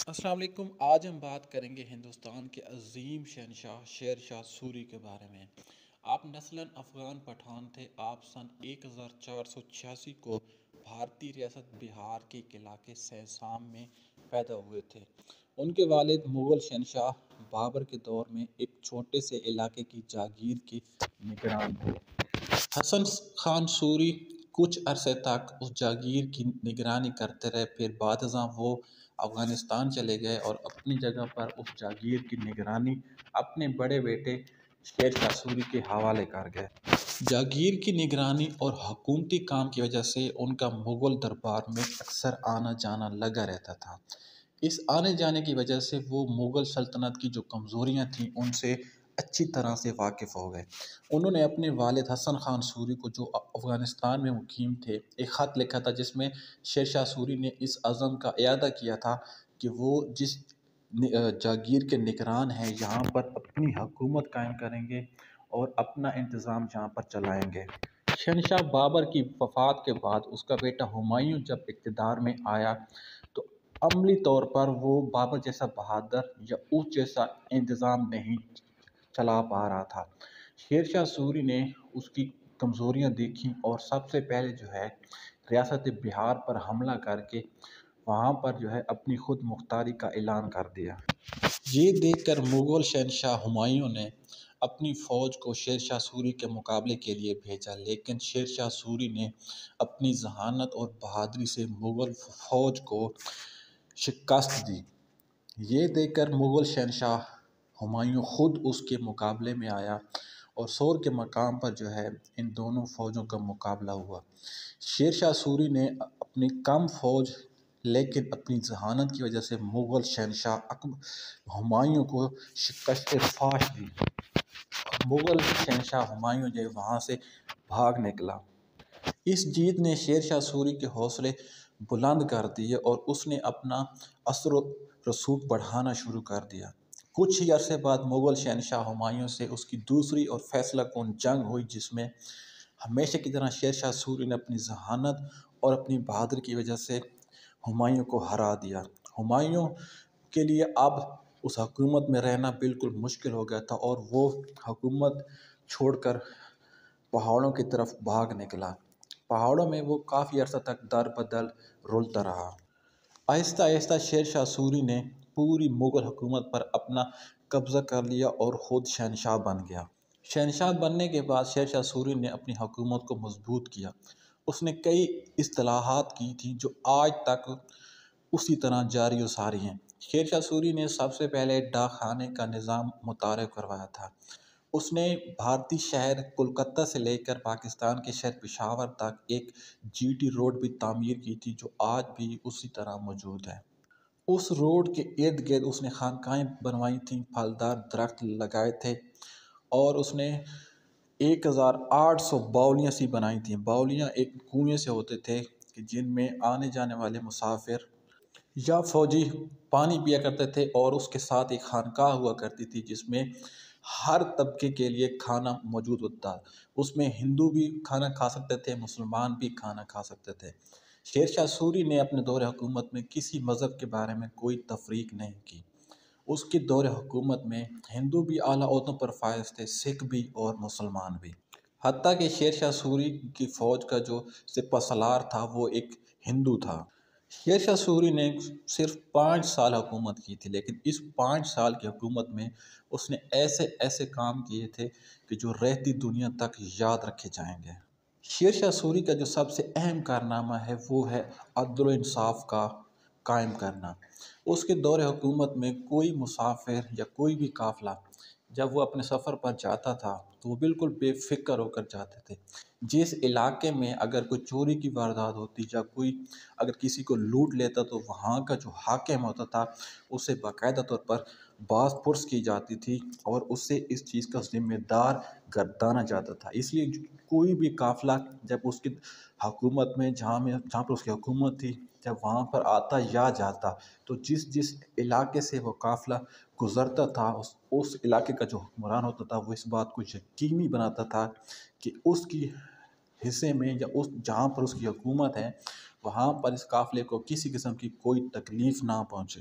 السلام علیکم۔ آج ہم بات کریں گے ہندوستان کے عظیم شہنشاہ شیر شاہ سوری کے بارے میں۔ آپ نسلاً افغان پٹھان تھے۔ آپ سن 1486 کو بھارتی ریاست بہار کے علاقے سیسام میں پیدا ہوئے تھے۔ ان کے والد مغل شہنشاہ بابر کے دور میں ایک چھوٹے سے علاقے کی جاگیر کے نگران تھے۔ حسن خان سوری کچھ عرصے تک اس جاگیر کی نگرانی کرتے رہے، پھر بعد ازاں وہ افغانستان چلے گئے اور اپنی جگہ پر اس جاگیر کی نگرانی اپنے بڑے بیٹے شیر شاہ سوری کے حوالے کر گئے۔ جاگیر کی نگرانی اور حکومتی کام کی وجہ سے ان کا مغل دربار میں اکثر آنا جانا لگا رہتا تھا۔ اس آنے جانے کی وجہ سے وہ مغل سلطنت کی جو کمزوریاں تھیں ان سے اچھی طرح سے واقف ہو گئے۔ انہوں نے اپنے والد حسن خان سوری کو، جو افغانستان میں مقیم تھے، ایک خط لکھا تھا جس میں شیر شاہ سوری نے اس عزم کا اعادہ کیا تھا کہ وہ جس جاگیر کے نگران ہیں یہاں پر اپنی حکومت قائم کریں گے اور اپنا انتظام یہاں پر چلائیں گے۔ شہنشاہ بابر کی وفات کے بعد اس کا بیٹا ہمایوں جب اقتدار میں آیا تو عملی طور پر وہ بابر جیسا بہادر یا اس جیسا انتظام نہیں چلا پا رہا تھا۔ شیر شاہ سوری نے اس کی کمزوریاں دیکھیں اور سب سے پہلے ریاست بہار پر حملہ کر کے وہاں پر اپنی خود مختاری کا اعلان کر دیا۔ یہ دیکھ کر مغل شہنشاہ ہمایوں نے اپنی فوج کو شیر شاہ سوری کے مقابلے کے لیے بھیجا، لیکن شیر شاہ سوری نے اپنی ذہانت اور بہادری سے مغل فوج کو شکست دی۔ یہ دیکھ کر مغل شہنشاہ ہمایوں خود اس کے مقابلے میں آیا اور سور کے مقام پر ان دونوں فوجوں کا مقابلہ ہوا۔ شیر شاہ سوری نے اپنی کم فوج لیکن اپنی ذہانت کی وجہ سے مغل شہنشاہ ہمایوں کو شکست فاش دی۔ مغل شہنشاہ ہمایوں وہاں سے بھاگ نکلا۔ اس جیت نے شیر شاہ سوری کے حوصلے بلند کر دیے اور اس نے اپنا اثر و رسوخ بڑھانا شروع کر دیا۔ کچھ ہی عرصے بعد مغل شہنشاہ ہمایوں سے اس کی دوسری اور فیصلہ کن جنگ ہوئی، جس میں ہمیشہ کی طرح شیر شاہ سوری نے اپنی ذہانت اور اپنی بہادری کی وجہ سے ہمایوں کو ہرا دیا۔ ہمایوں کے لیے اب اس حکومت میں رہنا بالکل مشکل ہو گیا تھا اور وہ حکومت چھوڑ کر پہاڑوں کی طرف بھاگ نکلا۔ پہاڑوں میں وہ کافی عرصہ تک در بدر رلتا رہا۔ آہستہ آہستہ شیر شاہ سوری نے پوری مغل حکومت پر اپنا قبضہ کر لیا اور خود شہنشاہ بن گیا۔ شہنشاہ بننے کے بعد شیر شاہ سوری نے اپنی حکومت کو مضبوط کیا۔ اس نے کئی اصلاحات کی تھیں جو آج تک اسی طرح جاری و ساری ہیں۔ شیر شاہ سوری نے سب سے پہلے ڈاک خانے کا نظام متعارف کروایا تھا۔ اس نے بھارتی شہر کولکتہ سے لے کر پاکستان کے شہر پشاور تک ایک جی ٹی روڈ بھی تعمیر کی تھی جو آج بھی اسی طرح موجود ہے۔ اس روڈ کے ارد گرد اس نے خانقاہیں بنوائی تھیں، پھلدار درخت لگائے تھے اور اس نے 1800 باولیاں سی بنائی تھیں۔ باولیاں ایک کنویں سے ہوتے تھے کہ جن میں آنے جانے والے مسافر یا فوجی پانی پیا کرتے تھے، اور اس کے ساتھ ایک خانقاہ ہوا کرتی تھی جس میں ہر طبقے کے لیے کھانا موجود ہوتا تھا۔ اس میں ہندو بھی کھانا کھا سکتے تھے، مسلمان بھی کھانا کھا سکتے تھے۔ شیر شاہ سوری نے اپنے دور حکومت میں کسی مذہب کے بارے میں کوئی تفریق نہیں کی۔ اس کے دور حکومت میں ہندو بھی اعلیٰ عہدوں پر فائز تھے، سکھ بھی اور مسلمان بھی۔ حتیٰ کہ شیر شاہ سوری کی فوج کا جو سپہ سالار تھا وہ ایک ہندو تھا۔ شیر شاہ سوری نے صرف 5 سال حکومت کی تھی، لیکن اس 5 سال کی حکومت میں اس نے ایسے ایسے کام کیے تھے کہ جو رہتی دنیا تک یاد رکھے جائیں گے۔ شیر شاہ سوری کا جو سب سے اہم کارنامہ ہے وہ ہے عدل و انصاف کا قائم کرنا۔ اس کے دور حکومت میں کوئی مسافر یا کوئی بھی قافلہ جب وہ اپنے سفر پر جاتا تھا تو وہ بالکل بے فکر ہو کر جاتے تھے۔ جس علاقے میں اگر کوئی چوری کی واردات ہوتی یا کوئی اگر کسی کو لوٹ لیتا تو وہاں کا جو حاکم ہوتا تھا اسے باقاعدہ طور پر باز پرس کی جاتی تھی اور اس سے اس چیز کا ذمہ دار گردانا جاتا تھا۔ اس لیے کوئی بھی قافلہ جب اس کی حکومت میں جہاں پر اس کی حکومت تھی جب وہاں پر آتا یا جاتا تو جس علاقے سے وہ قافلہ گزرتا تھا اس علاقے کا جو حکمران ہوتا تھا وہ اس بات کو یقینی بناتا تھا کہ اس کی حصے میں یا جہاں پر اس کی حکومت ہے وہاں پر اس قافلے کو کسی قسم کی کوئی تکلیف نہ پہنچے۔